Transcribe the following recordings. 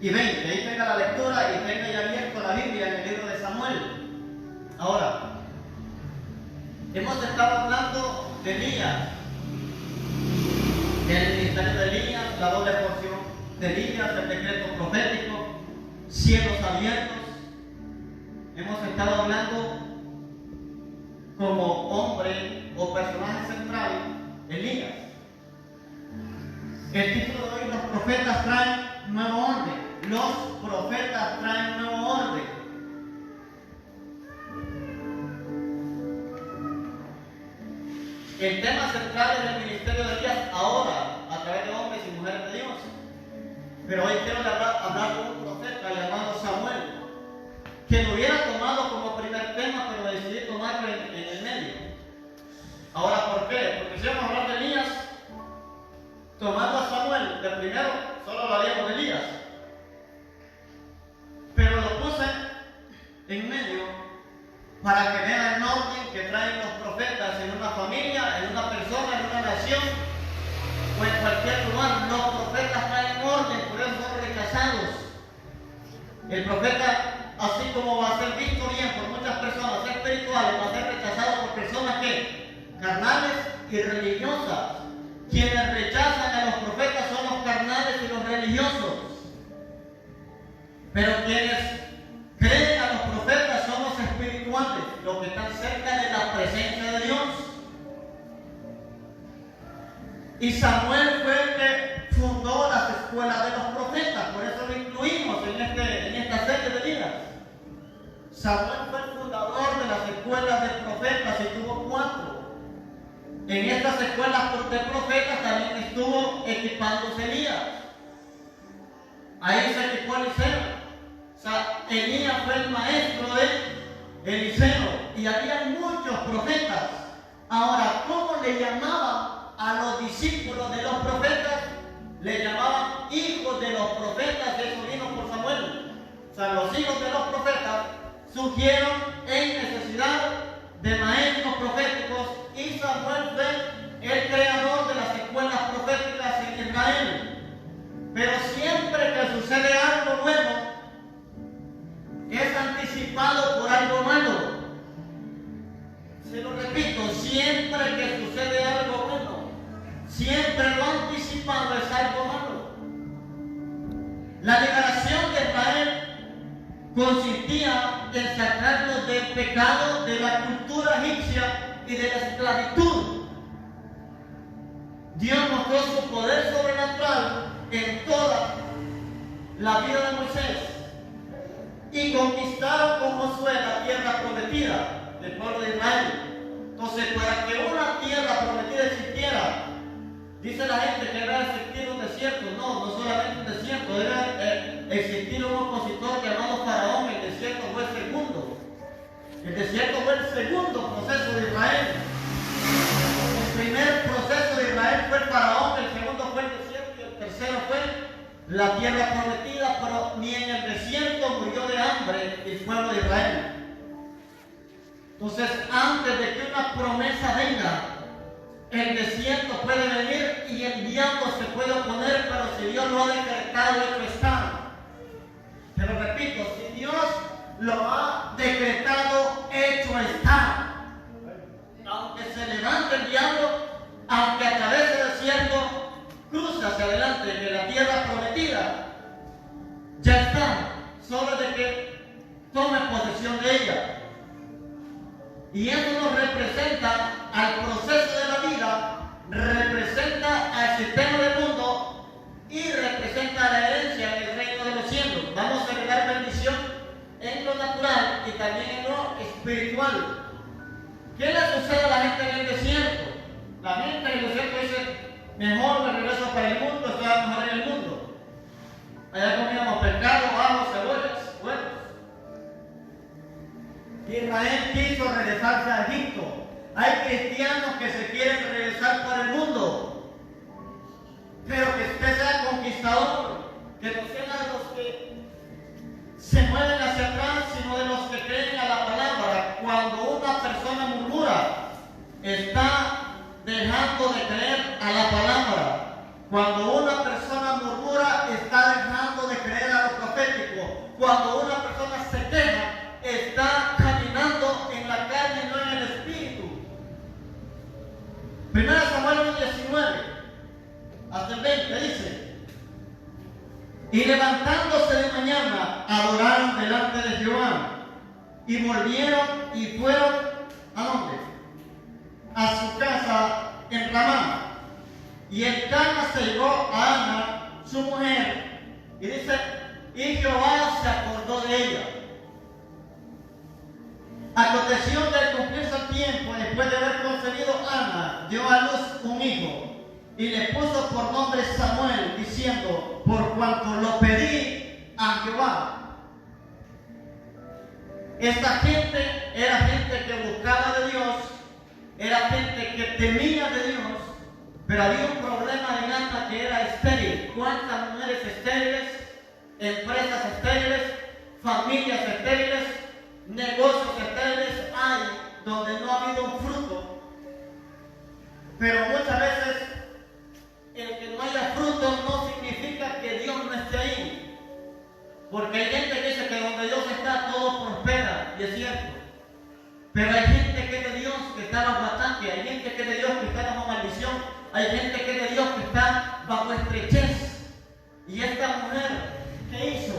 y 20. Ahí tenga la lectura y tenga ya abierto la Biblia en el libro de Samuel. Ahora, hemos estado hablando de Elías, el ministerio de Elías, la doble porción de Elías, el decreto profético, cielos abiertos. Hemos estado hablando como hombre o personaje central, Elías. El título de hoy: los profetas traen nuevo orden. Los profetas traen nuevo orden. El tema central es el ministerio de Elías ahora, a través de hombres y mujeres de Dios. Pero hoy quiero hablar de un profeta llamado Samuel, que lo hubiera tomado como primer tema, pero decidí tomarlo en el medio. Ahora, ¿por qué? Porque si vamos a hablar de Elías, tomando a Samuel de primero, solo hablaríamos de Elías. Pero lo puse en medio para que vean el orden que traen los profetas en una familia, en una persona, en una nación o en cualquier lugar. Los profetas traen orden, por eso son rechazados. El profeta, así como va a ser visto bien por muchas personas espirituales, va a ser rechazado por personas que carnales y religiosas. Quienes rechazan a los profetas son los carnales y los religiosos. Pero quienes creen a los profetas son los espirituales, los que están cerca de la presencia de Dios. Y Samuel fue el que fundó las escuelas de los profetas, por eso lo incluimos en esta serie de días. Samuel fue el fundador de las escuelas de profetas y tuvo 4. En estas escuelas de profetas también estuvo equipándose Elías. Ahí se equipó Eliseo. O sea, Elías fue el maestro de Eliseo. Y había muchos profetas. Ahora, ¿cómo le llamaban a los discípulos de los profetas? Le llamaban hijos de los profetas. Eso vino por Samuel. O sea, los hijos de los profetas surgieron en necesidad de maestros proféticos, y Samuel fue el creador de las escuelas proféticas en Israel. Pero siempre que sucede algo bueno, es anticipado por algo malo. Se lo repito, siempre que sucede algo bueno, siempre lo anticipado es algo malo. La liberación de Israel consistía en sacarlos del pecado, de la cultura egipcia y de la esclavitud. Dios mostró su poder sobrenatural en toda la vida de Moisés y conquistaron con Josué la tierra prometida del pueblo de Israel. Entonces, para que una tierra prometida existiera, dice la gente que debe existir un desierto. No solamente un desierto, debe existir un opositor llamado Faraón. El desierto fue el segundo. El desierto fue el segundo proceso de Israel. El primer proceso de Israel fue el Faraón, el segundo fue el desierto y el tercero fue la tierra prometida. Pero ni en el desierto murió de hambre el pueblo de Israel. Entonces, antes de que una promesa venga, el desierto puede venir y el diablo se puede oponer, pero si Dios lo ha decretado, hecho está. Te lo repito, si Dios lo ha decretado, hecho está. Aunque se levante el diablo, aunque atraviese el desierto, cruza hacia adelante, que la tierra prometida ya está, solo de que tome posesión de ella. Y eso nos representa al proceso de la vida, representa al sistema del mundo y representa la herencia en el reino de los cielos. Vamos a heredar bendición en lo natural y también en lo espiritual. ¿Qué le sucede a la gente en el desierto? La gente en el desierto dice: mejor me regreso para el mundo, estoy mejor en el mundo. Allá comíamos pescado, ajo, cebollas, huevos. Israel quiso regresarse a Egipto. Hay cristianos que se quieren regresar para el mundo, pero que usted sea conquistador, que no sea de los que se mueven hacia atrás, sino de los que creen a la palabra. Cuando una persona murmura, está dejando de creer a la palabra. Cuando una persona murmura, está dejando de creer a lo cuando una persona se queja, está caminando en la carne y no en el espíritu. 1 Samuel 19, hasta el 20 dice: y levantándose de mañana, adoraron delante de Jehová, y volvieron y fueron, ¿a dónde? A su casa en Ramá. Y Elcana se llegó a Ana, su mujer, y dice, y Jehová se acordó de ella. Aconteció que al cumplirse el tiempo, después de haber concebido Ana, dio a luz un hijo, y le puso por nombre Samuel, diciendo, por cuanto lo pedí a Jehová. Esta gente era gente que buscaba de Dios, era gente que temía de Dios, pero había un problema en Ana que era estéril. ¿Cuántas mujeres estériles, empresas estériles, familias estériles, negocios estériles hay donde no ha habido un fruto? Pero muchas veces el que no haya fruto no significa que Dios no esté ahí, porque hay gente que dice que donde Dios está todo prospera, y es cierto, pero hay gente que es de Dios que está bajo ataque, hay gente que es de Dios que está bajo maldición, hay gente que es de Dios que está bajo estrechez. Y esta mujer, ¿qué hizo?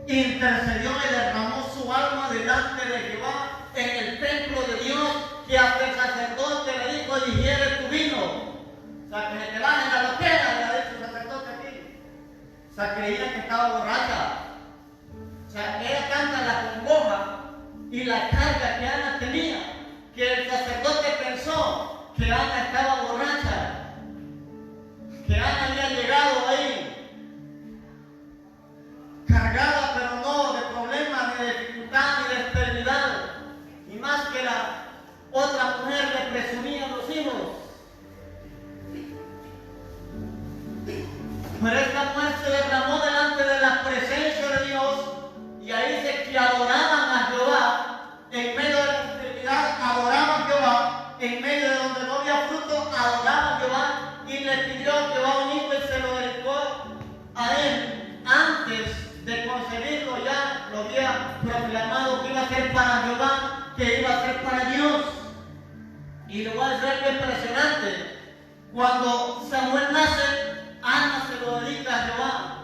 Intercedió y derramó su alma delante de Jehová en el templo de Dios, que hasta el sacerdote le dijo, digiere tu vino. O sea, que se te baje la loquera, le ha dicho el sacerdote aquí. O sea, creía que estaba borracha. O sea, era tanta la congoja y la carga que Ana tenía, que el sacerdote pensó que Ana estaba borracha, que Ana había llegado ahí cargada, pero no de problemas, ni de dificultad, ni de esterilidad, y más que la otra mujer le presumía los hijos. Pero esta mujer se derramó delante de la presencia de Dios, y ahí dice que adoraban a Jehová, en medio de la esterilidad adoraban a Jehová, en medio de donde no había fruto adoraban a Jehová, y le pidió a Jehová un hijo y se lo dedicó a él. Antes de concebirlo ya lo había proclamado que iba a ser para Jehová, que iba a ser para Dios. Y lo voy a decir algo impresionante: cuando Samuel nace, Ana se lo dedica a Jehová.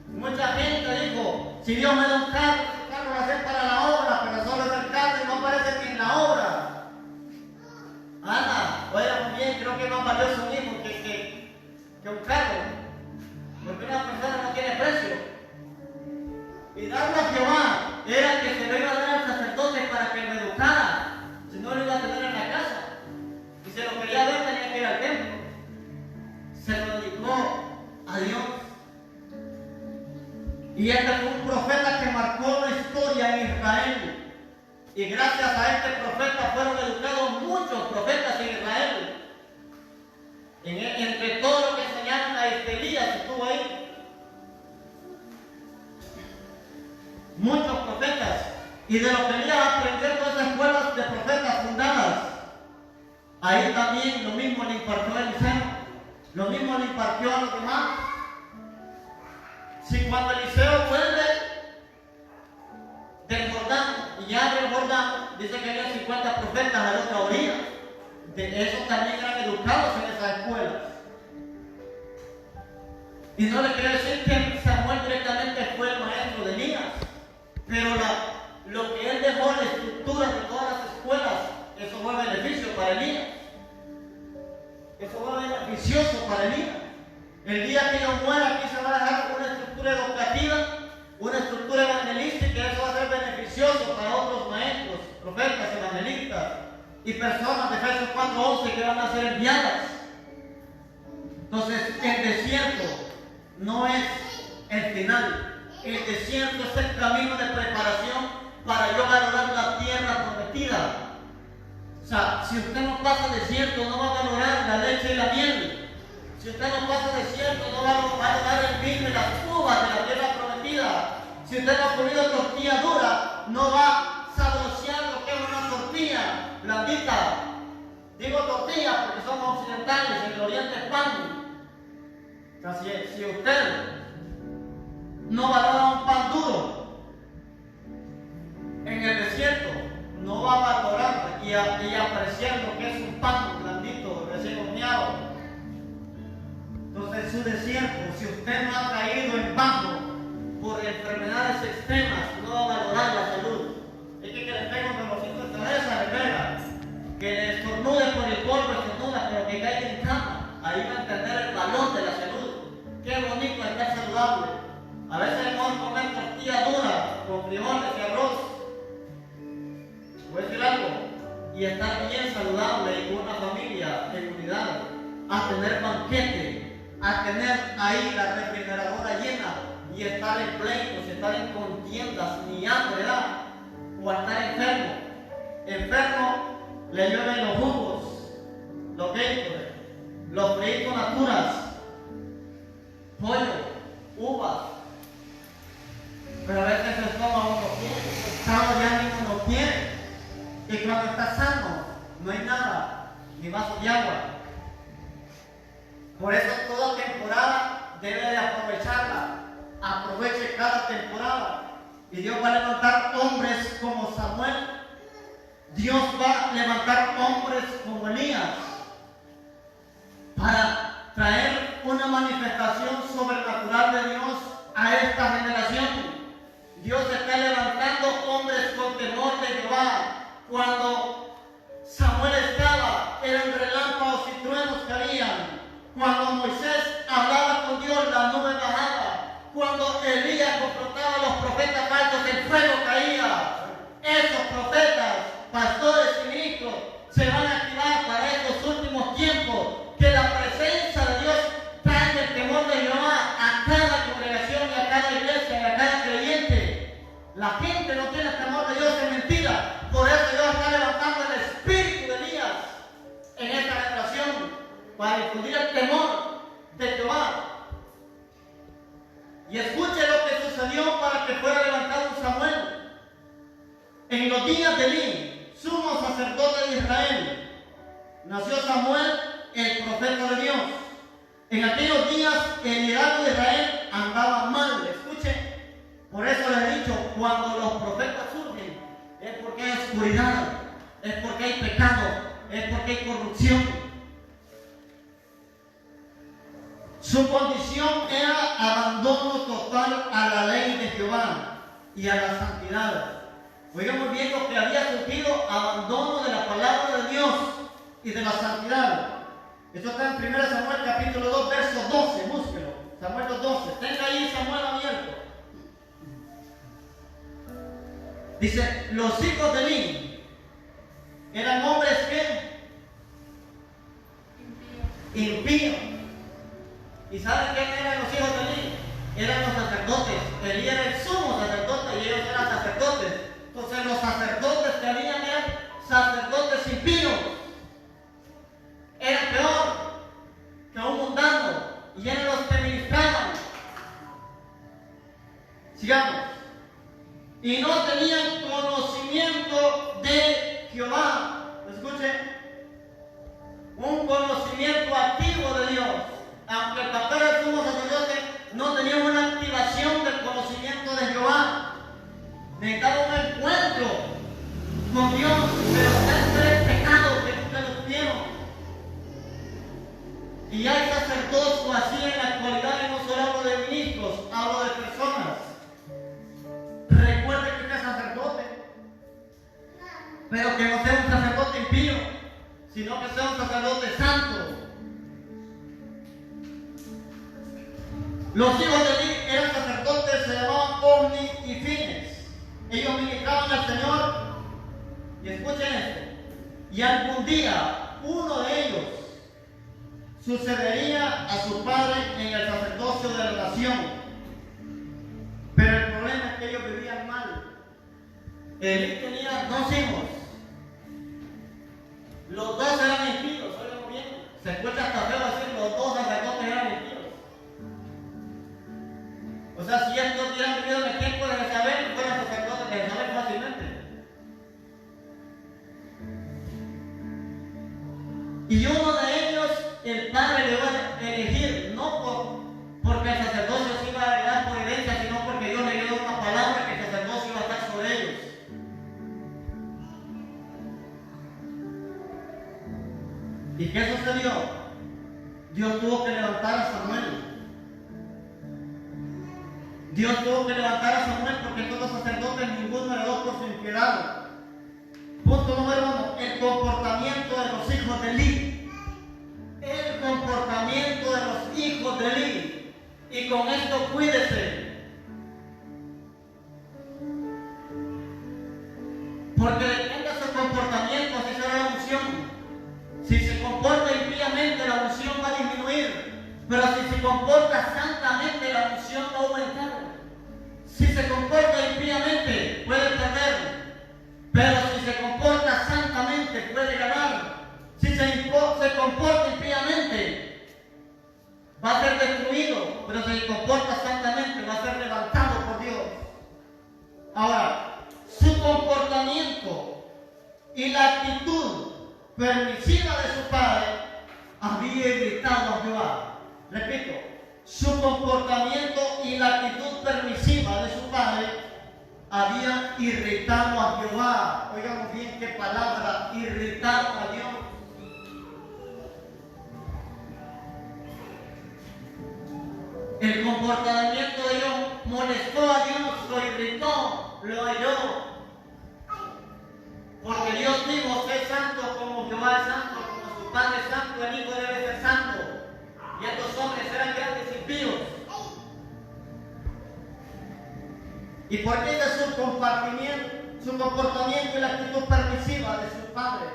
Mucha gente dijo, si Dios me da un carro, el carro va a ser para la obra, pero solo es el carro y no aparece ni en la obra. Ana, oiga muy bien, creo que es más valioso un hijo que un carro, porque una persona no tiene precio. Y darle a Jehová era que se lo iba a dar al sacerdote para que lo educara, si no lo iba a tener en la casa. Y si lo quería ver, tenía que ir al templo. Se lo dedicó a Dios. Y este fue un profeta que marcó la historia en Israel. Y gracias a este profeta fueron educados muchos profetas en Israel. Entre todo lo que enseñaron a Elías estuvo ahí. Muchos profetas. Y de lo que Elías aprendió en todas las escuelas de profetas fundadas, ahí también lo mismo le impartió a Eliseo, lo mismo le impartió a los demás. Si cuando Eliseo vuelve del Jordán y abre el Jordán, dice que había 50 profetas a la otra orilla. De esos también eran educados en esas escuelas. Y no le quiero decir que Samuel directamente fue el maestro de Elías, pero lo que él dejó, la estructura de todas las escuelas, eso fue beneficio para Elías. Eso fue beneficioso para Elías. El día que yo muera, aquí se va a dejar una estructura educativa, una estructura evangelística, y eso va a ser beneficioso para otros maestros, profetas, evangelistas y personas de Efesios 4:11 que van a ser enviadas. Entonces, el desierto no es el final. El desierto es el camino de preparación para yo valorar la tierra prometida. O sea, si usted no pasa desierto, no va a valorar la leche y la miel. Si usted no pasa desierto, no va a valorar el vino y las uvas de la tierra prometida. Si usted no ha comido tortilla dura, no va a saborear lo que es una tortilla blandita. Digo tortilla porque somos occidentales, en el oriente es pan. O sea, si usted no valora un pan duro, bajo por enfermedades extremas, no va a valorar la salud. Es que le pega un dolorcito de cabeza, le pega. Que le estornude por el polvo, estornuda, pero que caiga en cama. Ahí va a entender el valor de la salud. Qué bonito estar saludable. A veces es mejor comer tortilla dura con frijoles y arroz. Voy a decir algo. Y estar bien saludable y con una familia en unidad. A tener banquete, a tener ahí la refrigeradora llena y estar en pleitos, estar en contiendas, ni hambre da, o estar enfermo. Enfermo, le llueven los jugos, los Gatorade, los fritos naturas, pollo, uvas. Pero a veces el estómago no quiere, el estado de ánimo no quiere. Y cuando está sano, no hay nada, ni vaso de agua. Por eso toda temporada debe de aprovecharla. Aproveche cada temporada. Y Dios va a levantar hombres como Samuel. Dios va a levantar hombres como Elías para traer una manifestación sobrenatural de Dios a esta generación. Dios está levantando hombres con temor de Jehová. Cuando Samuel estaba, eran relámpagos y truenos que habían. Cuando Moisés hablaba con Dios, la nube bajaba. Cuando Elías confrontaba a los profetas falsos, el fuego caía. Esos profetas, pastores y ministros se van a activar para estos últimos tiempos. Que la presencia de Dios traiga el temor de Jehová a cada congregación y a cada iglesia y a cada creyente. La gente no tiene temor de Dios, es mentira. Por eso Dios está levantando el espíritu de Elías en esta generación para infundir el temor de Jehová. Y escuche lo que sucedió para que fuera levantado Samuel. En los días de Elí, sumo sacerdote de Israel, nació Samuel, el profeta de Dios. En aquellos días el liderazgo de Israel andaba mal. Escuche, por eso les he dicho, cuando los profetas surgen, es porque hay oscuridad, es porque hay pecado, es porque hay corrupción. Su condición era abandono total a la ley de Jehová y a la santidad. Oigamos bien lo que había surgido: abandono de la palabra de Dios y de la santidad. Esto está en 1 Samuel capítulo 2, verso 12, búsquelo. Samuel 2:12. Tenga ahí Samuel abierto. Dice, los hijos de Elí eran hombres que impíos. ¿Y saben quién eran los hijos de Elí? Eran los sacerdotes. Elí era el sumo sacerdote y ellos eran sacerdotes. Entonces los sacerdotes que habían eran sacerdotes impíos. Eran peor que un mundano y eran los que ministraban. Sigamos. Y no tenían conocimiento de Jehová. Escuchen, un conocimiento activo de Dios. Aunque el pastor del sumo sacerdote no tenía una activación del conocimiento de Jehová, necesitaba un encuentro con Dios, pero siempre el pecado que nunca lo tuvieron. Y hay sacerdocio así en la actualidad, y no solo hablo de ministros, hablo de personas. Recuerde que usted es sacerdote, pero que no sea un sacerdote impío, sino que sea un sacerdote santo. Los hijos de Elí eran sacerdotes, se llamaban Omni y Fines. Ellos ministraban al Señor. Y escuchen esto. Y algún día uno de ellos sucedería a su padre en el sacerdocio de la nación. Pero el problema es que ellos vivían mal. Elí tenía 2 hijos. Los 2 eran impíos, oigan bien. Se escucha hasta feo decir los 2 sacerdotes eran impíos. O sea, si estos hubieran vivido en el tiempo de Jezabel, fueran sacerdotes de Jezabel fácilmente. Y uno de ellos, el padre le va a elegir, no porque el sacerdocio se iba a heredar por herencia, sino porque Dios le dio una palabra que el sacerdocio iba a estar sobre ellos. ¿Y qué sucedió? Dios tuvo que levantar a Samuel. Dios tuvo que levantar a Samuel porque todos los sacerdotes ninguno heredó por su impiedad. Punto número 1, el comportamiento de los hijos de Eli. El comportamiento de los hijos de Eli. Y con esto cuídese. Porque depende de su comportamiento, así será la unción. Si se comporta impíamente, la unción va a disminuir. Pero si se comporta santamente, la unción va a aumentar. Si se comporta impíamente, puede perder. Pero si se comporta santamente, puede ganar. Si se comporta impíamente, va a ser destruido. Pero si se comporta santamente, va a ser levantado por Dios. Ahora, su comportamiento y la actitud permisiva de su padre había irritado a Jehová. Repito, su comportamiento y la actitud permisiva de su padre había irritado a Jehová. Oigamos bien qué palabra, irritado a Dios. El comportamiento de ellos molestó a Dios, lo irritó, lo hirió. Porque Dios dijo, sé santo como Jehová es santo, como su Padre es santo, el Hijo debe ser santo. Y estos hombres eran grandes impíos. ¿Y por qué es su comportamiento y la actitud permisiva de su padre?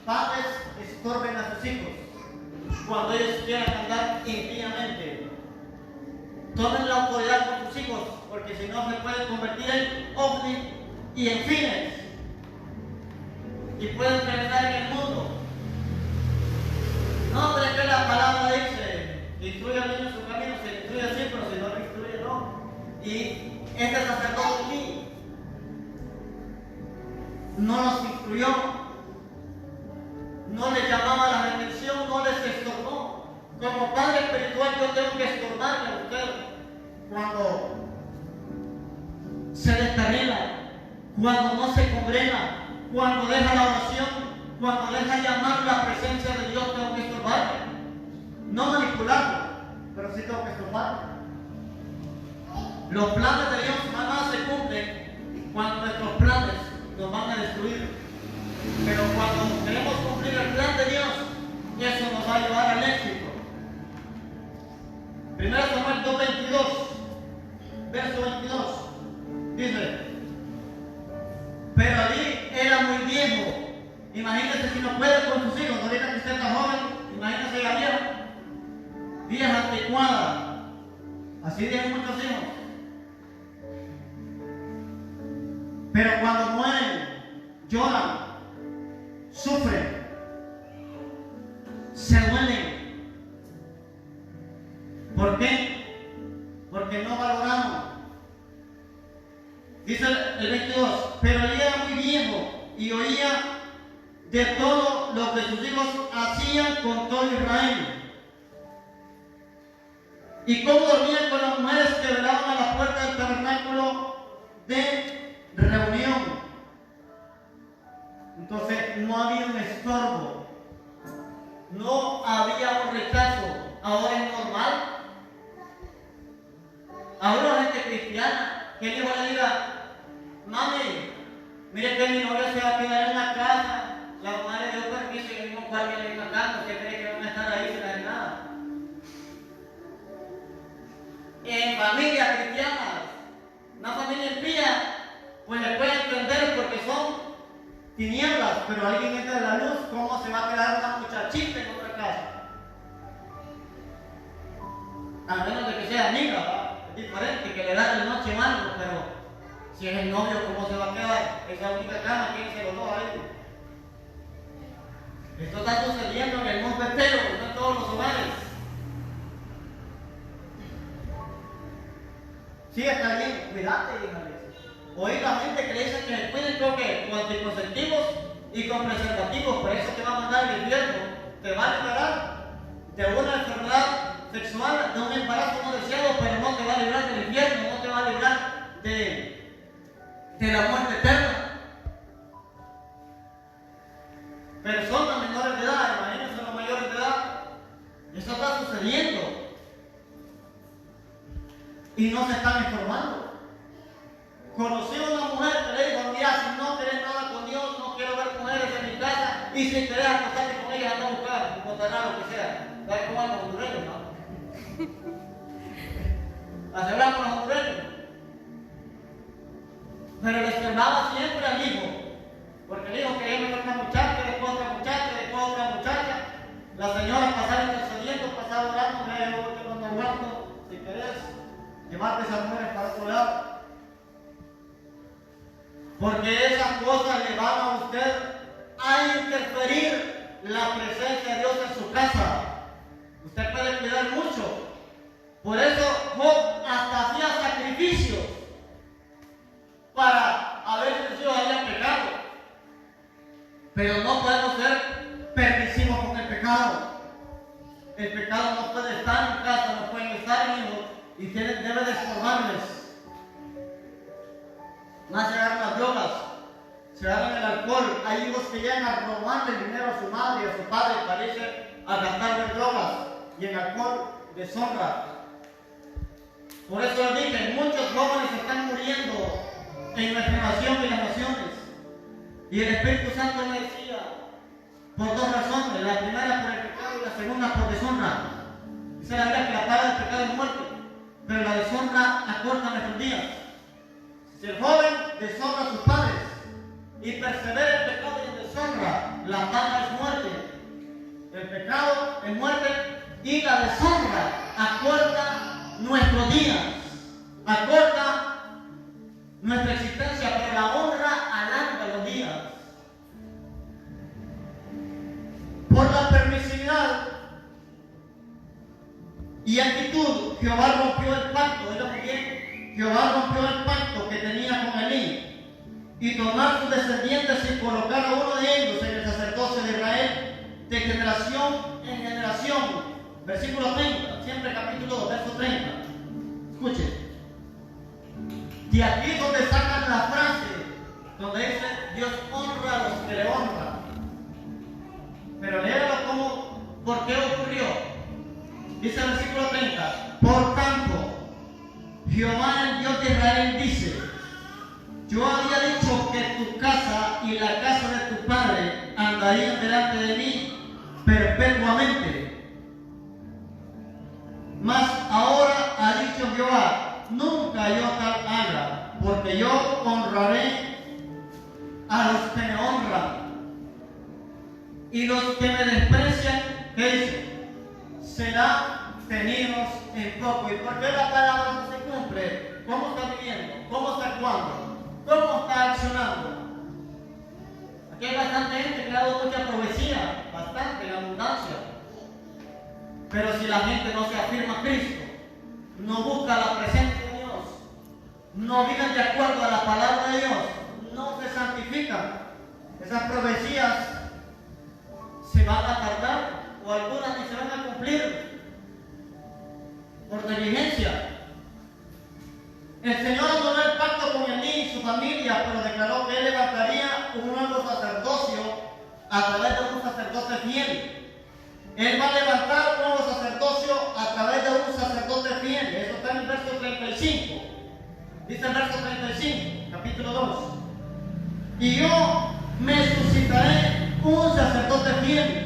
Padres estorben a sus hijos cuando ellos quieran andar impíamente. Tomen la autoridad con sus hijos, porque si no se pueden convertir en ovnis y en fines. Y pueden terminar en el mundo. No, pero es que la palabra dice, instruye al niño en su camino, se instruye así, pero si no lo instruye, no. Y este sacerdote aquí no los instruyó, no les llamaba la bendición, no les estorbó. Como padre espiritual yo tengo que estorbarle a usted cuando se descarrila, cuando no se congrega, cuando deja la oración, cuando deja llamar la presencia de Dios, tengo que estorbarle. No manipularlo, pero sí tengo que estorbarle. Los planes de Dios nada se cumplen cuando nuestros planes nos van a destruir. Pero cuando queremos cumplir el plan de Dios, eso nos va a llevar al éxito. 1 Samuel 2:22, verso 22, dice: pero allí era muy viejo. Imagínese si no puede con sus hijos. Ahorita que usted está joven, imagínese la vieja anticuada. Así tienen muchos hijos. Pero cuando mueren, lloran, sufren, se duelen. ¿Por qué? Porque no valoramos. Dice el 22, pero él era muy viejo y oía de todo lo que sus hijos hacían con todo Israel. Y cómo dormían con las mujeres que velaban a la puerta del tabernáculo de reunión. Entonces no había un estorbo, no había un rechazo. Ahora es normal. Ahora la gente cristiana, que el hijo le diga: mami, mire que mi novia se va a quedar en la casa. La mamá le dio permiso y el mismo guardia le dijo: acá, ¿usted cree que van a estar ahí sin hacer nada? En familias cristianas, una familia impía, pues le puede entender porque son tinieblas, pero alguien entra en la luz, ¿cómo se va a quedar una muchachita en otra casa? A menos de que sea amiga, ¿verdad? Es diferente, que le dan de noche algo, pero si es el novio, ¿cómo se va a quedar? Esa única cama, ¿quién se lo da ahí? Esto está sucediendo en el mundo entero, no en todos los hogares. Sí, está bien, cuídate, hija. Oí la gente que le dice que se cuiden con anticonceptivos y con preservativos, por eso te va a mandar al infierno. Te va a liberar de una enfermedad sexual, de un embarazo no deseado, pero no te va a librar del infierno, no te va a librar de la muerte eterna. Personas menores de edad, imagínense los mayores de edad, eso está sucediendo. y no se están informando. Conocí a una mujer que le dijo: mira, si no querés nada con Dios, no quiero ver mujeres en mi casa, y si querés acostarte con ellas, anda a buscar, encontrarás lo que sea. ¿Sabes cómo andan los hondureños, no? Aseguramos con los hondureños. Pero le externaba siempre al hijo, porque el hijo quería meter una muchacha, después otra muchacha, después otra muchacha. La señora pasaba intercediendo, pasaba orando: mira, yo voy cuando aguanto, si querés llevarte esas mujeres para otro lado. Porque esas cosas le van a usted a interferir la presencia de Dios en su casa. Usted puede cuidar mucho. Por eso Job hasta hacía sacrificios para a ver si sus hijos habían pecado. Pero no podemos ser permisivos con el pecado. El pecado no puede estar en casa, no pueden estar en hijos, y debe de estorbarles. Más se agarran las drogas, se agarran el alcohol. Hay hijos que llegan a robarle el dinero a su madre y a su padre para irse a gastar en drogas y en alcohol, deshonra. Por eso les dije, muchos jóvenes están muriendo en nuestra nación y las naciones. Y el Espíritu Santo me decía, por dos razones: la primera por el pecado y la segunda por deshonra. Dice la Biblia que la paga del pecado es muerte, pero la deshonra acorta nuestros días. Si el joven deshonra a sus padres y persevera en pecado y en deshonra, la paga es muerte. El pecado es muerte y la deshonra acorta nuestros días, acorta nuestra existencia, pero la honra alarga los días. Por la permisividad y actitud, Jehová rompió el pacto. Oiga muy bien. Jehová rompió el pacto que tenía con Elí, y tomar sus descendientes y colocar a uno de ellos en el sacerdocio de Israel de generación en generación. Versículo 30, siempre capítulo 2, verso 30. Escuche. Y aquí es donde sacan la frase donde dice: Dios honra a los que le honran. Pero léalo como, ¿por qué ocurrió? Dice el versículo 30: por tanto, Jehová, el Dios de Israel, dice: yo había dicho que tu casa y la casa de tu padre andarían delante de mí perpetuamente. Mas ahora ha dicho Jehová: nunca yo tal haga, porque yo honraré a los que me honran, y los que me desprecian, ¿qué dice? Serán tenidos en poco. ¿Y por qué la palabra no se cumple? ¿Cómo está viviendo? ¿Cómo está actuando? ¿Cómo está accionando? Aquí hay bastante gente que ha dado mucha profecía, bastante, en abundancia. Pero si la gente no se afirma a Cristo, no busca la presencia de Dios, no viven de acuerdo a la palabra de Dios, no se santifican, esas profecías se van a tardar, o algunas ni se van a cumplir por negligencia. El Señor anuló el pacto con Elí y su familia, pero declaró que Él levantaría un nuevo sacerdocio a través de un sacerdote fiel. Él va a levantar un nuevo sacerdocio a través de un sacerdote fiel. Eso está en el verso 35. Dice el verso 35, capítulo 2. Y yo me suscitaré un sacerdote fiel,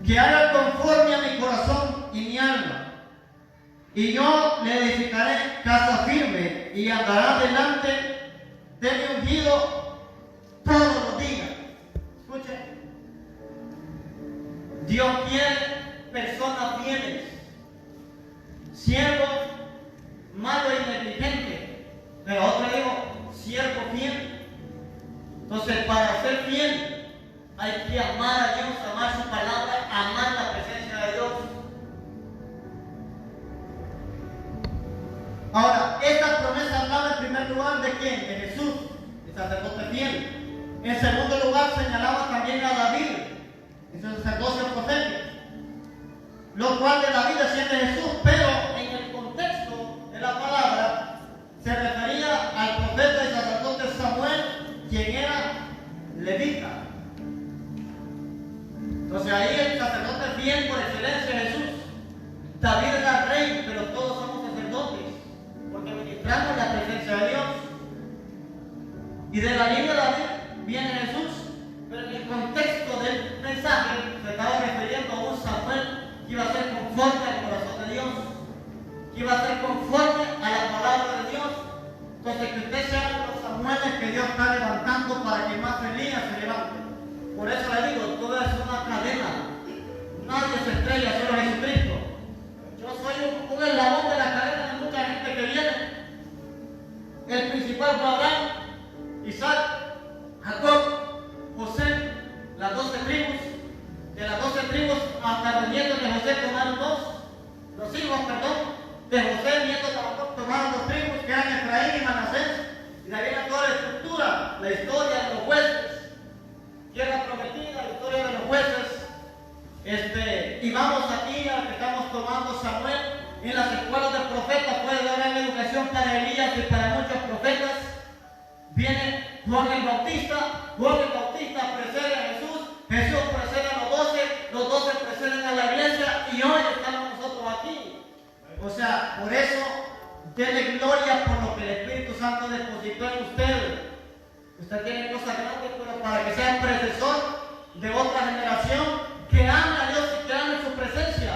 que haga conforme a mi corazón y mi alma, y yo le edificaré casa firme, y andará delante de mi ungido todos los días. Escuchen, Dios quiere personas fieles, siervos malos y negligentes, pero otro digo, siervo fiel. Entonces, para ser fiel hay que amar a Dios, amar su palabra, amar la presencia de Dios. Ahora, esta promesa hablaba en primer lugar de quién? De Jesús, el sacerdote fiel. En segundo lugar, señalaba también a David, en su sacerdocio profético, lo cual de David decía de Jesús, pero en el contexto de la palabra se refería al profeta y sacerdote Samuel, quien era levita. Entonces ahí el sacerdote fiel por excelencia Jesús. Y de la línea de David viene Jesús. Pero en el contexto del mensaje se estaba refiriendo a un Samuel que iba a ser conforme al corazón de Dios, que iba a ser conforme a la palabra de Dios. Entonces, que usted sea los Samueles que Dios está levantando para que más Elías se levante. Por eso le digo, todo es una cadena. Nadie se estrella, solo Jesucristo. Yo soy un eslabón de la cadena de mucha gente que viene. El principal fue Abraham, Isaac, Jacob, José, las 12 tribus. De las 12 tribus, hasta los nietos de José tomaron los hijos, de José, nietos de Jacob, tomaron 2 tribus, que eran Efraín y Manasés. Y de ahí viene toda la estructura, la historia de los jueces, tierra prometida, la historia de los jueces. Y vamos aquí a que estamos tomando Samuel. En las escuelas de profetas puede dar una educación para Elías y para muchos profetas. Viene Juan el Bautista precede a Jesús, Jesús precede a los 12 preceden a la iglesia y hoy estamos nosotros aquí. O sea, por eso, denle gloria por lo que el Espíritu Santo depositó en usted. Usted tiene cosas grandes, pero para que sea predecesor de otra generación que ama a Dios y que ame su presencia.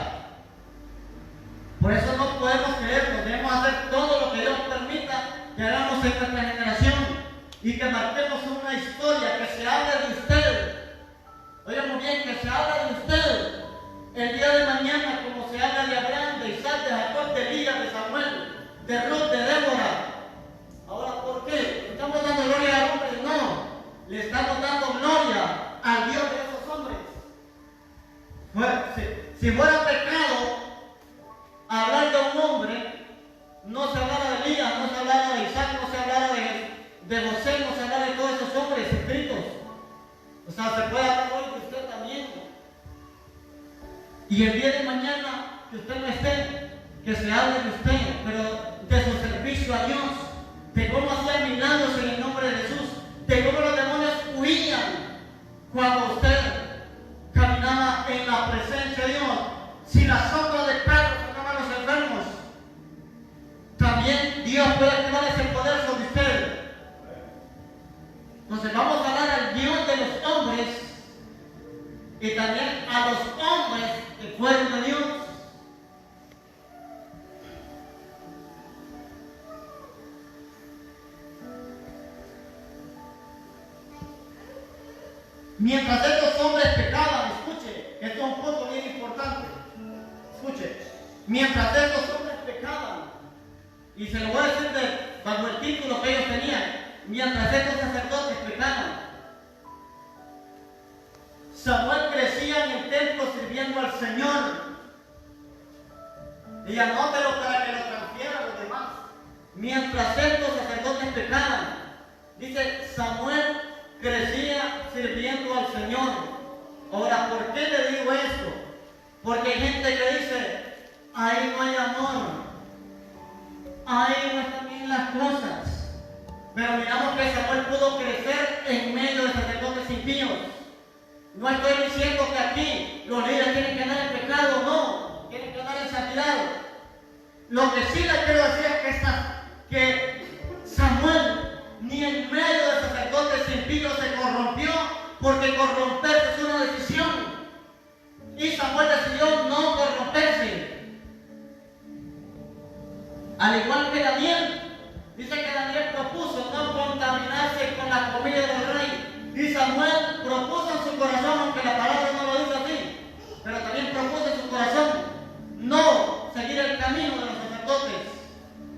Por eso no podemos creernos, debemos hacer todo lo que Dios permita que hagamos en nuestra generación y que marquemos una historia, que se hable de usted. Oigamos bien, que se hable de usted el día de mañana, como se habla de Abraham, de Isaac, de Jacob, de Elías, de Samuel, de Ruth, de Débora. Ahora, ¿por qué? ¿Estamos dando gloria al hombre? No, le estamos dando gloria al Dios de esos hombres. Si fuera pecado hablar de un hombre, no se hablara de Elías, no se hablara de Isaac, no se hablara de José, no se hablara de todos esos hombres escritos. O sea, se puede hablar hoy de usted también. Y el día de mañana, que usted no esté, que se hable de usted, pero de su servicio a Dios, de cómo hacía milagros en el nombre de Jesús, de cómo los demonios huían cuando usted caminaba en la presencia de Dios. Si la sombra de Pedro sanaba a los enfermos, también Dios puede activar ese poder sobre usted. Entonces vamos a hablar al Dios de los hombres y también a los hombres que fueron de Dios. Mientras estos hombres pecaban, escuche, esto es un punto bien importante. Escuche, mientras estos hombres pecaban, y se lo voy a decir bajo el título que ellos tenían, mientras estos sacerdotes pecaban, Samuel crecía en el templo sirviendo al Señor. Y anótelo para que lo transfiera a los demás. Mientras estos sacerdotes pecaban, dice, Samuel crecía sirviendo al Señor. Ahora, ¿por qué le digo esto? Porque hay gente que dice, ahí no hay amor, ahí no están bien las cosas. Pero miramos que Samuel pudo crecer en medio de sacerdotes impíos. No estoy diciendo que aquí los líderes tienen que andar en pecado, no, tienen que andar en santidad. Lo que sí les quiero decir es que Samuel ni en medio de sacerdotes impíos se corrompió, porque corromperse es una decisión. Y Samuel decidió no corromperse. Al igual que Daniel, dice que Daniel propuso no contaminarse con la comida del rey. Y Samuel propuso en su corazón, aunque la palabra no lo dice así, pero también propuso en su corazón no seguir el camino de los sacerdotes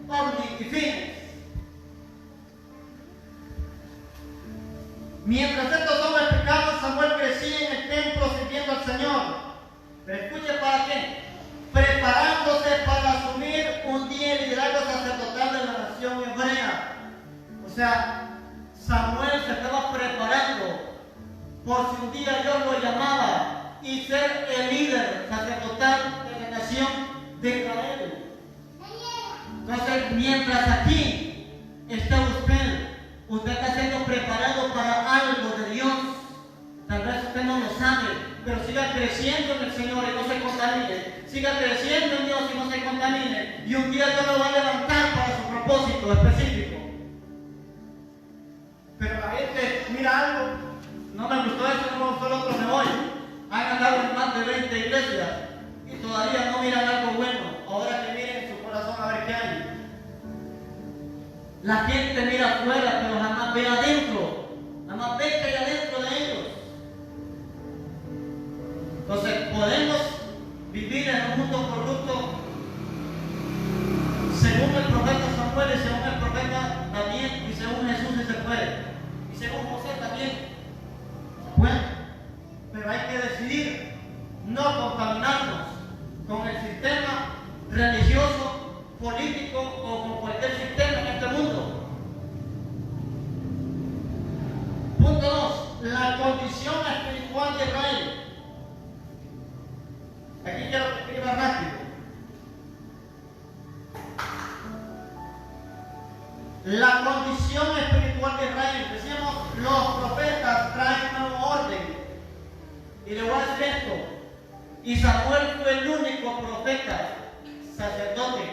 omni y fines. Mientras estos hombres pecaban, Samuel crecía en el templo sirviendo al Señor. Pero escuche para qué. Preparándose para asumir un día el liderazgo sacerdotal de la nación hebrea. O sea, Samuel se estaba preparando por si un día Dios lo llamaba y ser el líder sacerdotal de la nación de Israel. Entonces, mientras aquí está usted está siendo preparado para algo de Dios. Tal vez usted no lo sabe, pero siga creciendo en el Señor y no se contamine. Siga creciendo en Dios y no se contamine. Y un día Dios lo va a levantar para su propósito específico. Pero la gente mira algo, no me gustó eso, no me gustó el otro, me voy. Han andado en más de 20 iglesias y todavía no miran algo bueno. Ahora que miren su corazón a ver qué hay. La gente mira afuera, pero jamás ve adentro. Jamás ve que hay adentro de ellos. Entonces, podemos vivir en un mundo corrupto según el profeta Samuel y según el profeta también, y según Jesús si se puede, y según José también se puede, pero hay que decidir no contaminarnos con el sistema religioso, político o con cualquier sistema en este mundo. Punto 2. La condición espiritual de Israel. Aquí quiero que escriba rápido. La condición espiritual de Israel. Decíamos, los profetas traen un nuevo orden. Y le voy a decir esto. Y Samuel fue el único profeta, sacerdote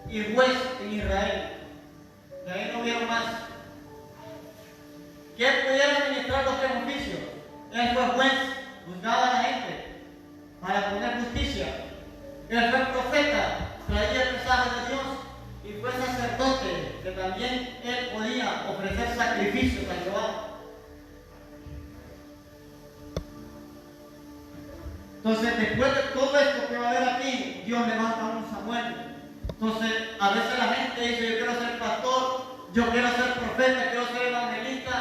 y juez en Israel. De ahí no hubieron más. ¿Quién pudiera administrar los tres oficios? Él fue juez, juzgaba a la gente para poner justicia. Él fue profeta, traía el mensaje de Dios. Y fue sacerdote, que también él podía ofrecer sacrificios a Jehová. Entonces, después de todo esto que va a haber aquí, Dios levanta a un Samuel. Entonces, a veces la gente dice, yo quiero ser pastor, yo quiero ser profeta, quiero ser evangelista,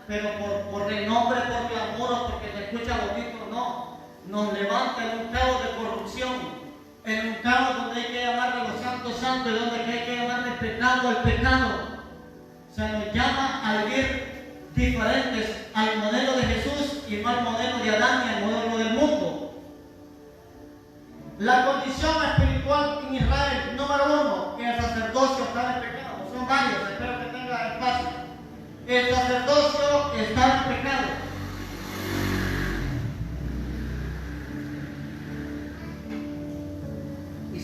pero por renombre, por clamor o porque se escucha bonito, no. Nos levanta en un caos de corrupción. En un caos donde hay que llamarle a los santos santos y donde hay que llamarle pecado al pecado. Se nos llama a vivir diferentes al modelo de Jesús y no al modelo de Adán y al modelo del mundo. La condición espiritual en Israel, número 1, que el sacerdocio está en pecado. Son varios, espero que tenga espacio. El sacerdocio está en pecado.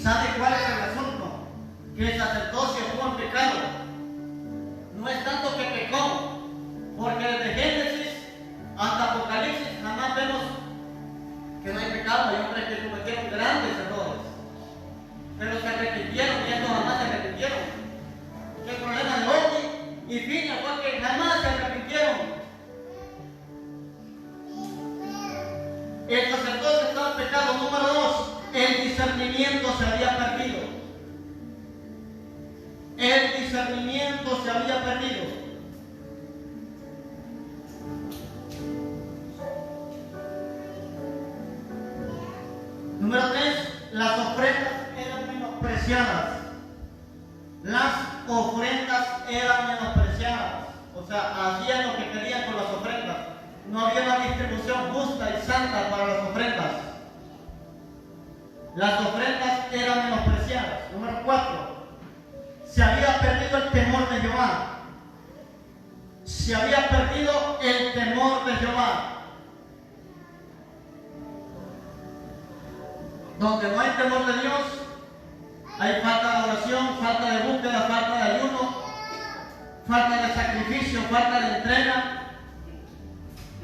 ¿Sabe cuál es el asunto? Que el sacerdocio estuvo en pecado. No es tanto que pecó, porque desde Génesis hasta Apocalipsis jamás vemos que no hay pecado. Hay hombres que cometieron grandes errores, pero se arrepintieron y estos jamás se arrepintieron. El problema de Ofni y Finia fue que jamás se arrepintieron. El sacerdocio estaba en pecado. Número 2. El discernimiento se había perdido. El discernimiento se había perdido. Número 3. Las ofrendas eran menospreciadas. Las ofrendas eran menospreciadas. O sea, hacían lo que querían con las ofrendas. No había una distribución justa y santa para las ofrendas. Las ofrendas eran menospreciadas. Número 4. Se había perdido el temor de Jehová. Se había perdido el temor de Jehová. Donde no hay temor de Dios, hay falta de oración, falta de búsqueda, falta de ayuno, falta de sacrificio, falta de entrega,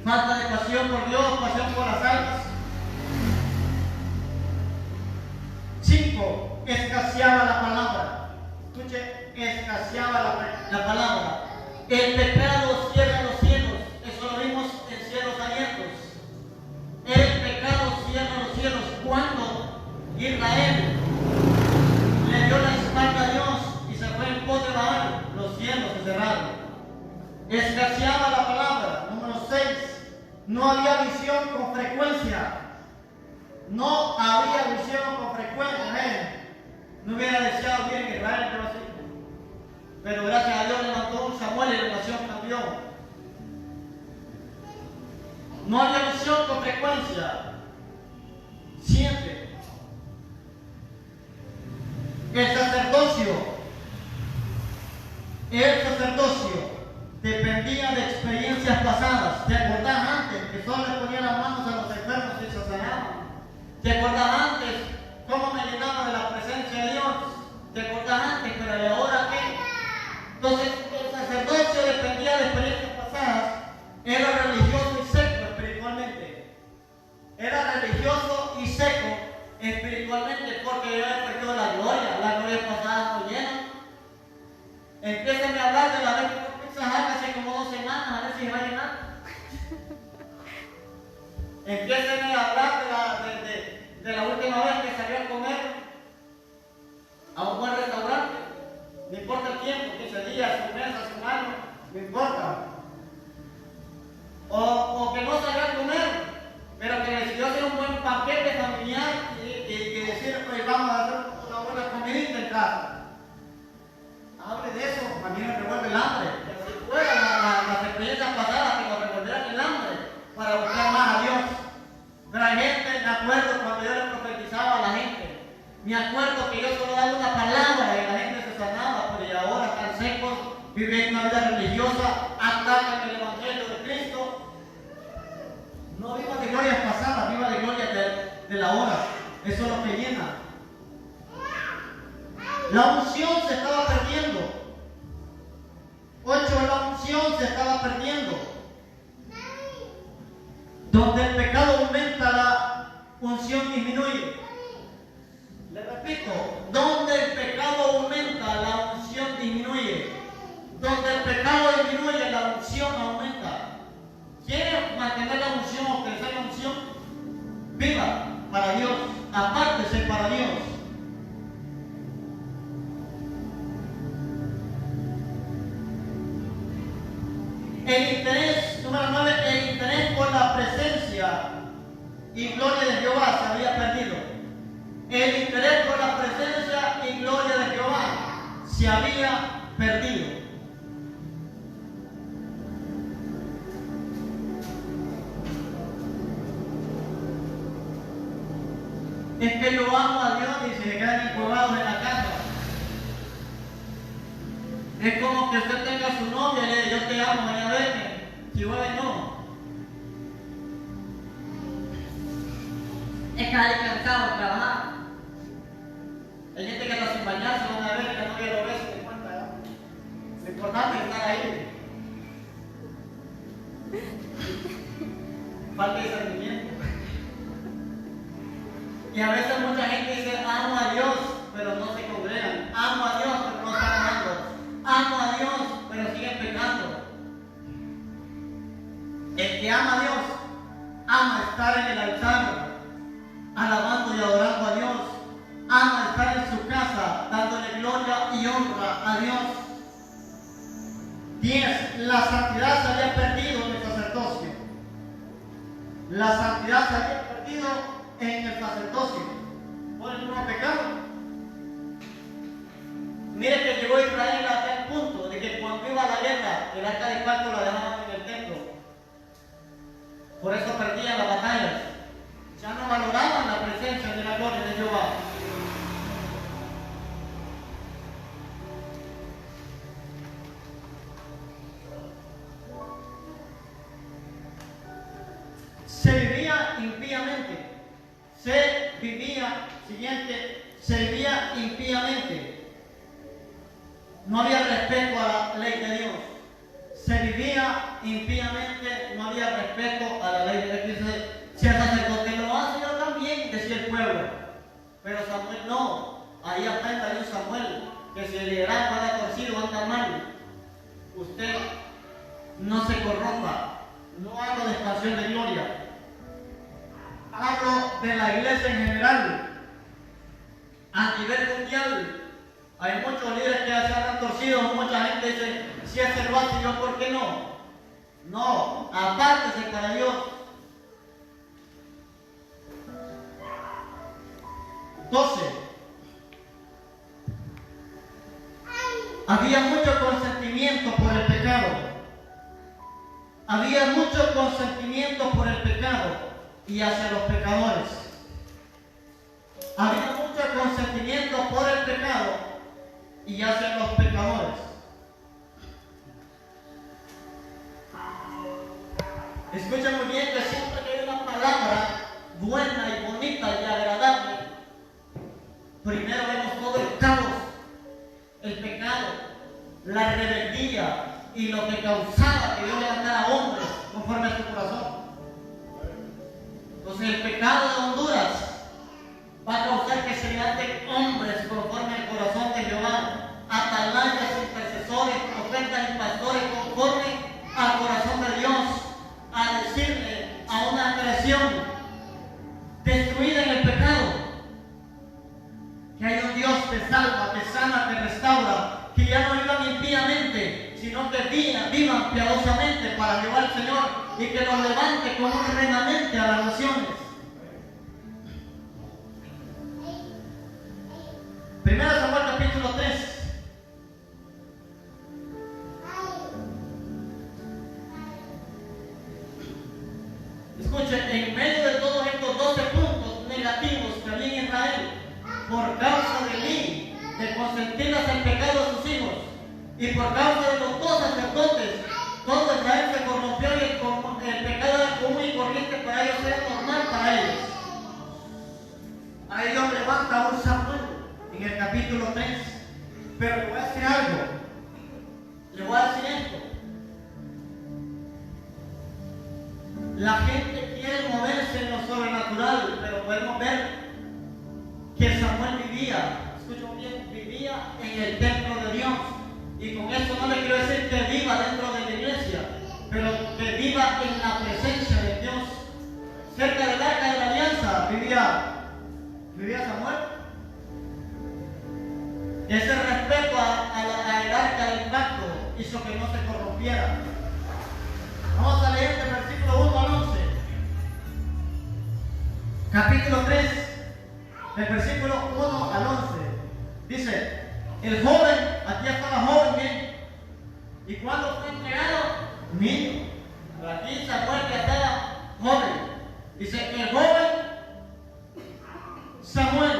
falta de pasión por Dios, pasión por las almas. 5. Escaseaba la palabra. Escuche, escaseaba la palabra. El pecado cierra los cielos. Eso lo vimos en cielos abiertos. El pecado cierra los cielos. Cuando Israel le dio la espalda a Dios y se fue en pos de Baal, los cielos se cerraron. Escaseaba la palabra. Número 6. No había visión con frecuencia. No había visión con frecuencia. No hubiera deseado bien en Israel, pero así. Pero gracias a Dios levantó un Samuel y la nación cambió. No había visión con frecuencia. 7. El sacerdocio dependía de experiencias pasadas. ¿Te acordás antes que solo le ponían las manos a los enfermos y se sanaban? ¿Te acordás antes cómo me llenaba de la presencia de Dios? ¿Te acordás antes? Pero ¿y ahora qué? Entonces el sacerdocio dependía de experiencias pasadas casa. Hable de eso, a mí me revuelve el hambre. Pero si fuera las experiencias pasadas que nos revolvieran el hambre para buscar más a Dios. Pero hay gente, me acuerdo cuando yo le profetizaba a la gente, me acuerdo que yo solo daba una palabra y la gente se sanaba, pero y ahora están secos, viven una vida religiosa, atacan el Evangelio de Cristo. No viva de glorias pasadas, viva de glorias de la hora. Eso es lo que llena. La unción se estaba perdiendo. 8. La unción se estaba perdiendo. Donde el pecado aumenta, la unción disminuye. Le repito, donde el pecado aumenta, la unción disminuye. Donde el pecado disminuye, la unción aumenta. ¿Quiere mantener la unción o crecer la unción? Viva para Dios, apártese para Dios. El interés, número 9, el interés por la presencia y gloria de Jehová se había perdido. El interés por la presencia y gloria de Jehová se había perdido. Es que yo amo a Dios y se quedan encuadrados en la casa. Es como que usted tenga a su novia y le dice, yo te amo, ven a verme. Si vuelve, no. Es que hay cansado de trabajar. Hay gente que está sin bañarse, van a ver que la novia lo ve, se te cuenta, ¿no? Lo importante es estar ahí. Falta de sentimiento. Y a veces mucha gente dice, amo a Dios, pero no se congregan. Amo a Dios, pero no están amando. Amo a Dios, pero siguen pecando. El que ama a Dios, ama estar en el altar, alabando y adorando a Dios. Ama estar en su casa, dándole gloria y honra a Dios. 10. La santidad se había perdido en el sacerdocio. La santidad se había perdido en el sacerdocio por el nuevo pecado. Mire que llegó Israel a tal punto de que cuando iba a la guerra, el arca de pacto la dejaban en el templo. Por eso perdían las batallas. Ya no valoraban la presencia de la gloria de Jehová. Se vivía impíamente. Se vivía impíamente. No había respeto a la ley de Dios. Se vivía impíamente, no había respeto a la ley de Dios. Si el sacerdote lo hace, yo también, decía el pueblo. Pero Samuel no. Ahí aprenda Dios Samuel, que si el liderazgo anda torcido, anda mal. Usted no se corrompa. No hablo de expansión de gloria. Hablo de la iglesia en general. A nivel mundial. Hay muchos líderes que se andan torcidos, mucha gente dice, si ese lo hace, yo ¿por qué no? No, apártese para Dios. 12. Había mucho consentimiento por el pecado. Había mucho consentimiento por el pecado y hacia los pecadores. Había mucho consentimiento por el pecado y hacia los pecadores. Escuchen muy bien que siempre que hay una palabra buena y bonita y agradable, primero vemos todo el caos, el pecado, la rebeldía y lo que causaba que Dios levantara hombres conforme a su corazón. Entonces el pecado de Honduras va a causar que se levanten hombres conforme al corazón de Jehová, atalayas, intercesores, profetas y pastores conforme al corazón de Dios, a decirle a una creación destruida en el pecado que hay un Dios que salva, que sana, que restaura, que ya no vivan impíamente, sino que vivan piadosamente para llevar al Señor y que los levante como un remanente a las naciones. Primero Samuel capítulo de consentirles el pecado de sus hijos. Y por causa de los dos sacerdotes, todo Israel se corrompió y el pecado era común y corriente para ellos, era normal para ellos. Ahí Dios levanta a un Samuel en el capítulo 3. Pero le voy a decir algo. Le voy a decir esto. La gente quiere moverse en lo sobrenatural, pero podemos ver que Samuel vivía, escuchen bien, vivía en el templo de Dios. Y con esto no le quiero decir que viva dentro de la iglesia, pero que viva en la presencia de Dios. Cerca del arca de la alianza vivía Samuel. Ese respeto al arca del pacto hizo que no se corrompiera. Vamos a leer del versículo 1 al 11. Capítulo 3, del versículo 1 al 11. Dice, el joven, aquí estaba joven, ¿bien? ¿Y cuándo fue entregado? Niño. Pero aquí Samuel que estaba joven. Dice, el joven Samuel,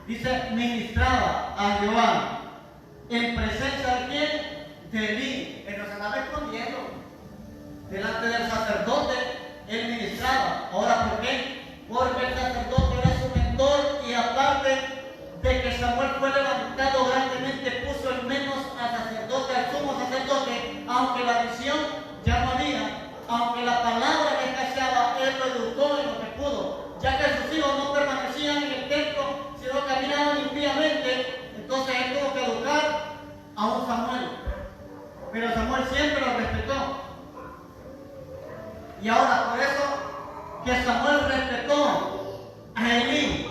dice, ministraba a Jehová. ¿En presencia de quién? De Elí. Él nos andaba escondiendo. Delante del sacerdote, él ministraba. Ahora, ¿por qué? Porque el sacerdote era su mentor y aparte de que Samuel fue levantado grandemente, puso en menos al sacerdote, al sumo sacerdote, aunque la visión ya no había, aunque la palabra que escaseaba, él lo educó en lo que pudo, ya que sus hijos no permanecían en el templo, sino caminaban limpiamente, entonces él tuvo que educar a un Samuel. Pero Samuel siempre lo respetó. Y ahora, por eso que Samuel respetó a Elí,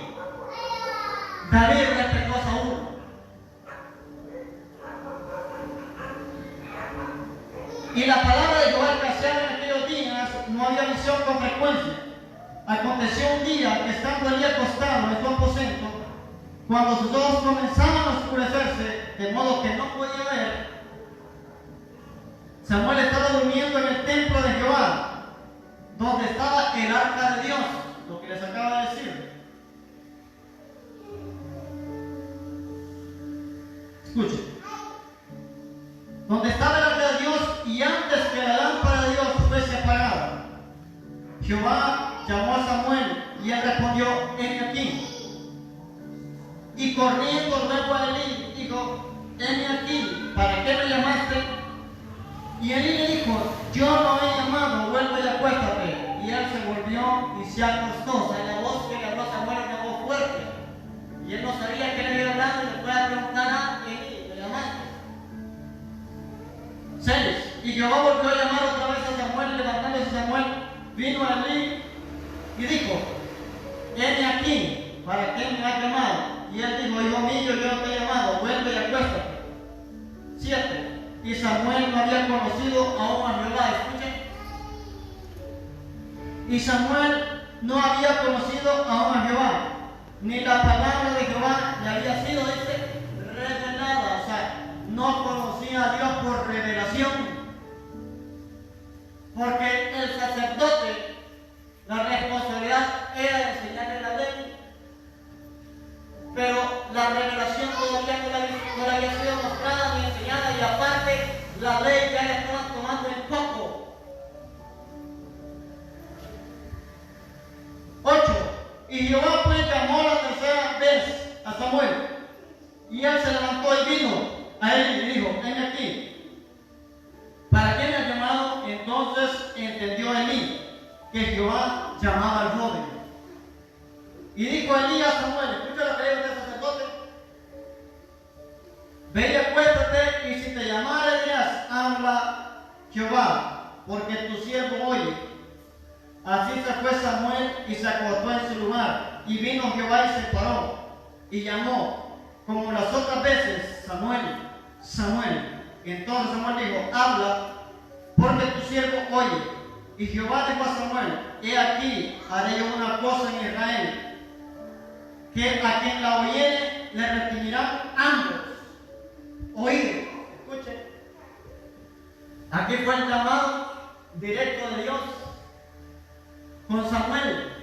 David respetó a Saúl. Y la palabra de Jehová escaseaba en aquellos días, no había visión con frecuencia. Aconteció un día que estando Elí acostado en su aposento, cuando sus ojos comenzaban a oscurecerse, de modo que no podía ver, Samuel estaba durmiendo en el templo de Jehová, donde estaba el arca de Dios, lo que les acabo de decir. Escuchen. Donde estaba el arca de Dios, y antes que la lámpara de Dios fuese apagada, Jehová llamó a Samuel y él respondió, heme aquí. Y corriendo luego a Elí, dijo, heme aquí, ¿para qué me llamaste? Y Elí le dijo, yo no he llamado, vuelve y acuéstate. Y él se volvió y se acostó. O sea, la voz que le habló a Samuel era una voz fuerte. Y él no sabía que le había hablado y le fue a preguntar a Elí, ¿le llamaste? 6. Y Jehová volvió a llamar otra vez a Samuel, y levantándose Samuel, vino a Elí y dijo, heme aquí, ¿para qué me has llamado? Y él dijo, hijo mío, yo no te he llamado, vuelve y acuéstate. 7. Y Samuel no había conocido aún a Jehová. Escuchen. Y Samuel no había conocido aún a Jehová, ni la palabra de Jehová le había sido, dice, revelada. O sea, no conocía a Dios por revelación. Porque el sacerdote, la responsabilidad era enseñarle la ley. Pero la revelación todavía no le había sido mostrada ni enseñada, y aparte la ley ya la estaban tomando en poco. 8. Y Jehová pues llamó la tercera vez a Samuel, y él se levantó y vino a él y dijo, ven aquí, ¿para qué me has llamado? Entonces entendió Elí que Jehová llamaba al joven. Y dijo Elí a Samuel, escucha la palabra del sacerdote, ve y acuéstate, y si te llamare dirás, habla Jehová, porque tu siervo oye. Así se fue Samuel y se acostó en su lugar, y vino Jehová y se paró, y llamó, como las otras veces, Samuel, Samuel. Y entonces Samuel dijo, habla, porque tu siervo oye. Y Jehová dijo a Samuel, he aquí, haré yo una cosa en Israel, que a quien la oyere le retimirán ambos. Oído. Escuchen. Aquí fue el llamado directo de Dios con Samuel.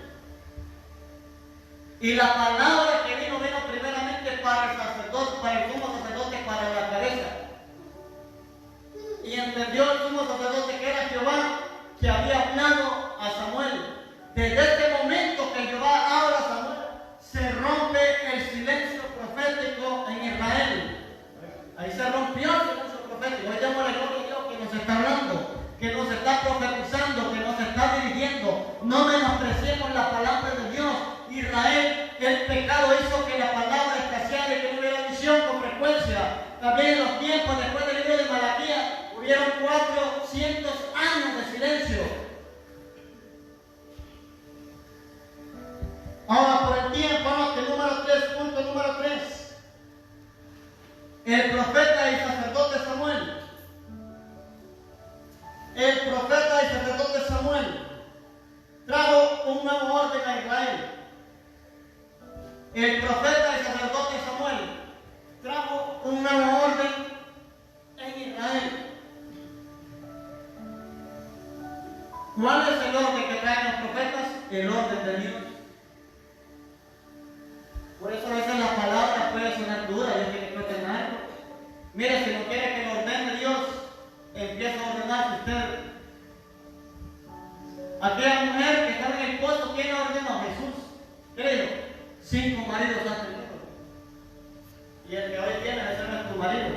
Y la palabra que vino primeramente para el sacerdote para el sumo sacerdote para la cabeza. Y entendió el sumo sacerdote que era Jehová, que había hablado a Samuel. Desde este momento que Jehová habla a Samuel, se rompe el silencio profético en Israel. Ahí se rompió el silencio profético. Hoy damos la gloria a Dios que nos está hablando, que nos está profetizando, que nos está dirigiendo. No menospreciemos la palabra de Dios. Israel, el pecado hizo que la palabra escaseara y que no hubiera visión con frecuencia. También en los tiempos después del libro de Malaquías hubieron 400 años de silencio. Ahora por el tiempo, anote número 3, punto número 3. El profeta y sacerdote Samuel. El profeta y sacerdote Samuel trajo un nuevo orden a Israel. El profeta y sacerdote Samuel trajo un nuevo orden en Israel. ¿Cuál es el orden que traen los profetas? El orden de Dios. Por eso a veces la palabra puede sonar dura, Dios tiene que ordenarlo. Mire, si no quiere que lo ordene Dios, empieza a ordenarse usted. Aquella mujer que estaba en el pozo, ¿quién la ordenó? Jesús. ¿Qué dijo? 5 maridos han tenido. Y el que hoy tiene, ese no es tu marido.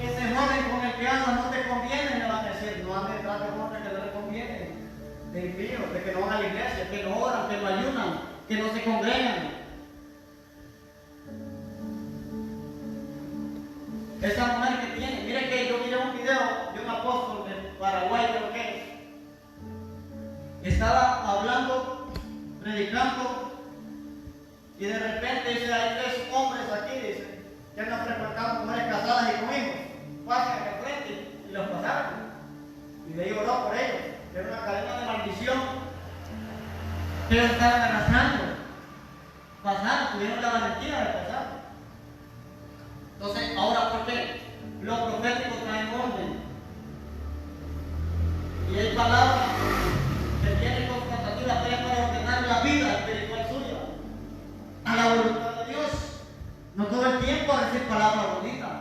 Ese joven con el que andas no te conviene, le van a decir, no ande detrás de un hombre que no le conviene. De impíos, de que no van a la iglesia, que no oran, que no ayunan, que no se congregan. Esa mujer que tiene, mire que yo miré un video de un apóstol de Paraguay, creo que estaba hablando, predicando, y de repente dice, hay 3 hombres aquí, dice, que no frecuentamos mujeres casadas y con hijos, pasen al frente, y los pasaron, y de ahí oró por ellos, que era una cadena de maldición, que ellos estaban arrastrando, pasaron, tuvieron la valentía de pasar. Entonces, ahora, ¿por qué? Los proféticos traen orden. Y hay palabras que tienen confrontativas para ordenar la vida espiritual suya a la voluntad de Dios. No todo el tiempo a decir palabras bonitas.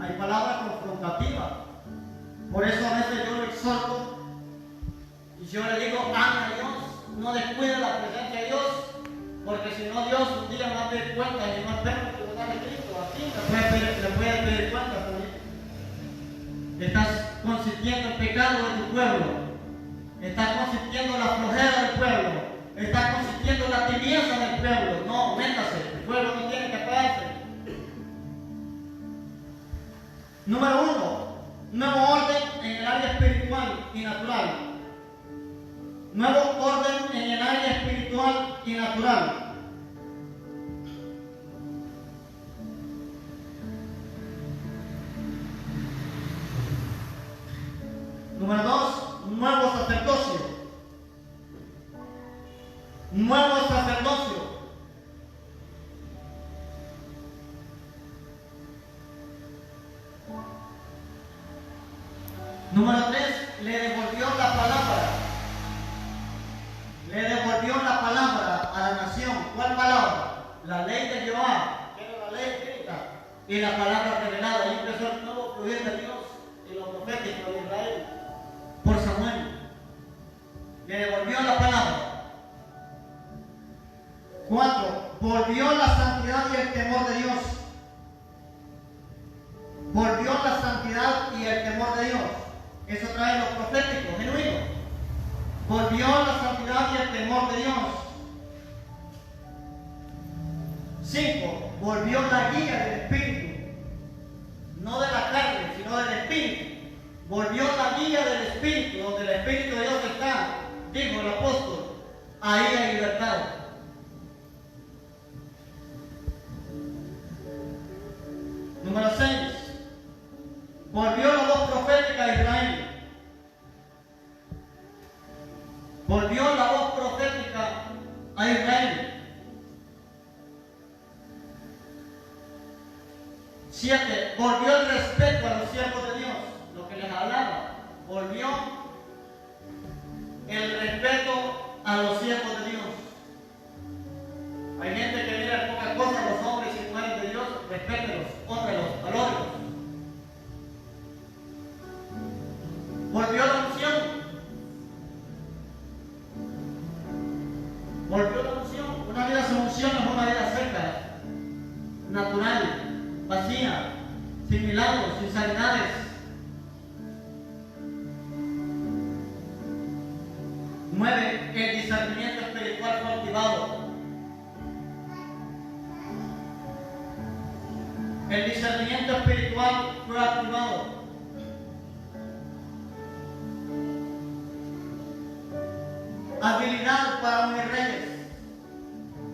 Hay palabras confrontativas. Por eso a veces yo lo exhorto y yo le digo, ama a Dios, no descuide la presencia de Dios, porque si no Dios un día va a pedir cuentas y no espera que te de Cristo. Así le puede pedir cuentas también. Estás consintiendo el pecado de tu pueblo. Estás consintiendo la flojera del pueblo. Estás consintiendo la tibieza del pueblo. No, métase. El pueblo no tiene que apagarse. Número 1. Nuevo orden en el área espiritual y natural. Nuevo orden en el área espiritual y natural. Número 2, nuevo sacerdocio. Nuevo sacerdocio. Número 3, le devolvió la palabra. Le devolvió la palabra a la nación. ¿Cuál palabra? La ley de Jehová, que era la ley escrita, y la palabra revelada. Ahí empezó el nuevo fluir de Dios y los proféticos de Israel por Samuel. Le devolvió la palabra. 4. Volvió la santidad y el temor de Dios. Volvió la santidad y el temor de Dios. Eso trae los proféticos genuinos. Volvió la santidad y el temor de Dios. 5. Volvió la guía del Espíritu. No de la carne, sino del Espíritu. Volvió la guía del Espíritu. Donde el Espíritu de Dios está, dijo el apóstol, ahí hay libertad. Número 6. Volvió la voz profética a Israel. Volvió la voz profética a Israel. 7. Volvió el respeto a los siervos de Dios, lo que les hablaba. Volvió el respeto a los siervos de Dios. Hay gente que mira en pocas cosas a los hombres y mujeres de Dios, respételos, honrenlos, valórenlos. Volvió la unción. Volvió la unción. Una vida sin unción es una vida seca, natural, vacía, sin milagros, sin sanidades. 9. El discernimiento espiritual fue activado. El discernimiento espiritual fue activado. Habilidad para unir reyes.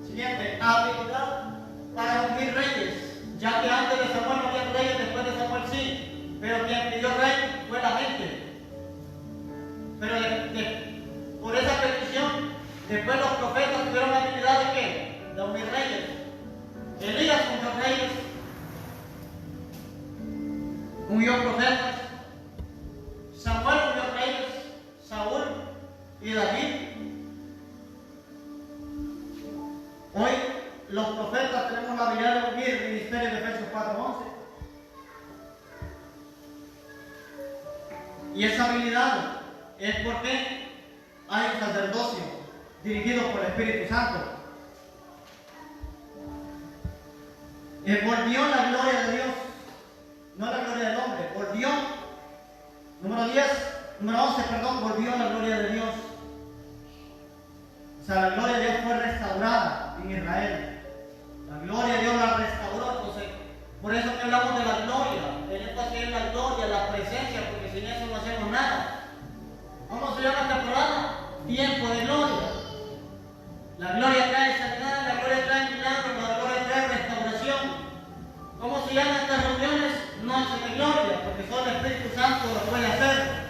Siguiente, habilidad para unir reyes. Ya que antes de Samuel no había reyes, después de Samuel sí. Pero quien pidió rey fue la gente. Pero por esa petición, después los profetas tuvieron la habilidad de ¿qué? De unir reyes. Elías unió reyes, unió profetas. Samuel unió reyes, Saúl y David. Hoy los profetas tenemos la habilidad de unir el ministerio de Efesios 4:11. Y esa habilidad es porque hay un sacerdocio dirigido por el Espíritu Santo. Volvió la gloria de Dios, no la gloria del hombre, volvió. Número 11, volvió la gloria de Dios. O sea, la gloria de Dios fue restaurada en Israel. La gloria de Dios la restauró. Entonces, por eso que hablamos de la gloria. Tenemos que hacer la gloria, la presencia, porque sin eso no hacemos nada. ¿Cómo se llama esta programa? Tiempo de gloria. La gloria trae sanidad, la gloria trae milagros, la gloria trae restauración. ¿Cómo se llaman estas reuniones? Noche de gloria, porque solo el Espíritu Santo lo puede hacer.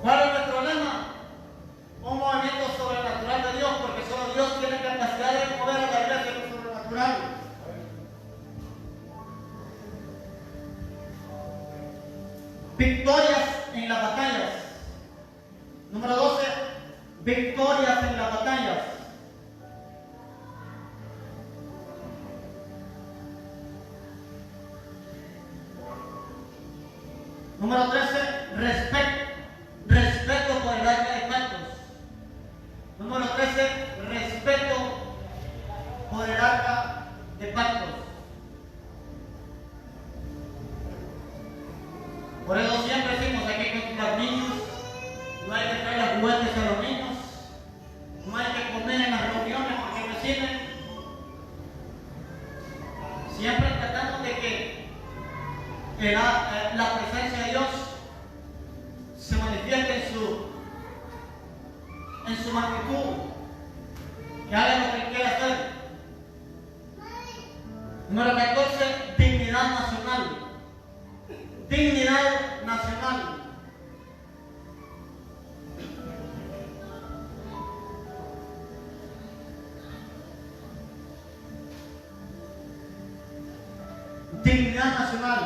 ¿Cuál es nuestro lema? Un movimiento sobrenatural de Dios, porque solo Dios tiene capacidad de mover a la iglesia en lo sobrenatural. Victorias en las batallas. Número 12. Victorias en las batallas. Número 13. Respeto por el arca de pactos. Número 13. Respeto por el arca de pactos. Por eso siempre decimos, hay que comprar niños, no hay que traer juguetes a los niños, no hay que comer en las reuniones porque reciben. Siempre tratamos de que la presencia de Dios se manifieste en su magnitud, que haga lo que quiera hacer. Número 14, dignidad nacional. Dignidad nacional. Dignidad nacional.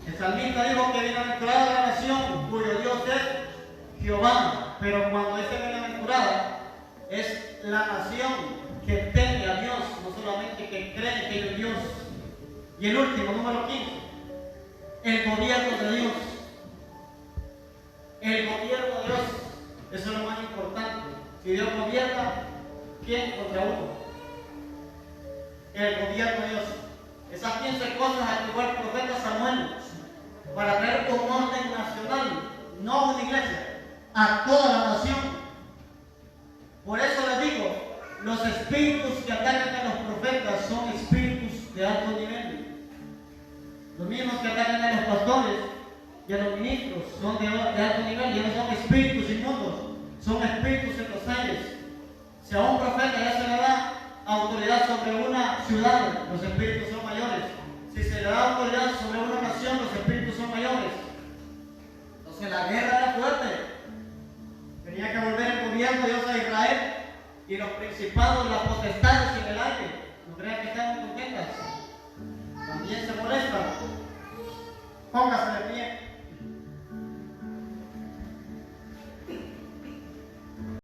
El salmista dijo que bienaventurada la nación cuyo Dios es Jehová, pero cuando es bienaventurada es la nación que teme a Dios, no solamente que cree que es Dios. Y el último, número 15. El gobierno de Dios. El gobierno de Dios. Eso es lo más importante. Si Dios gobierna, ¿quién contra uno? El gobierno de Dios. Esas 15 cosas activó el profeta Samuel para traer un orden nacional, no una iglesia, a toda la nación. Por eso les digo, los espíritus que atacan a los profetas son espíritus de alto nivel. Los mismos que atacan a los pastores y a los ministros son de alto nivel, y no son espíritus inmundos, son espíritus en los aires. Si a un profeta ya se le da autoridad sobre una ciudad, los espíritus son mayores. Si se le da autoridad sobre una nación, los espíritus son mayores. Entonces la guerra era fuerte. Tenía que volver el gobierno de Dios a Israel, y los principados, las potestades en el aire. No crean que estaban contentas. También se molestan. Póngase.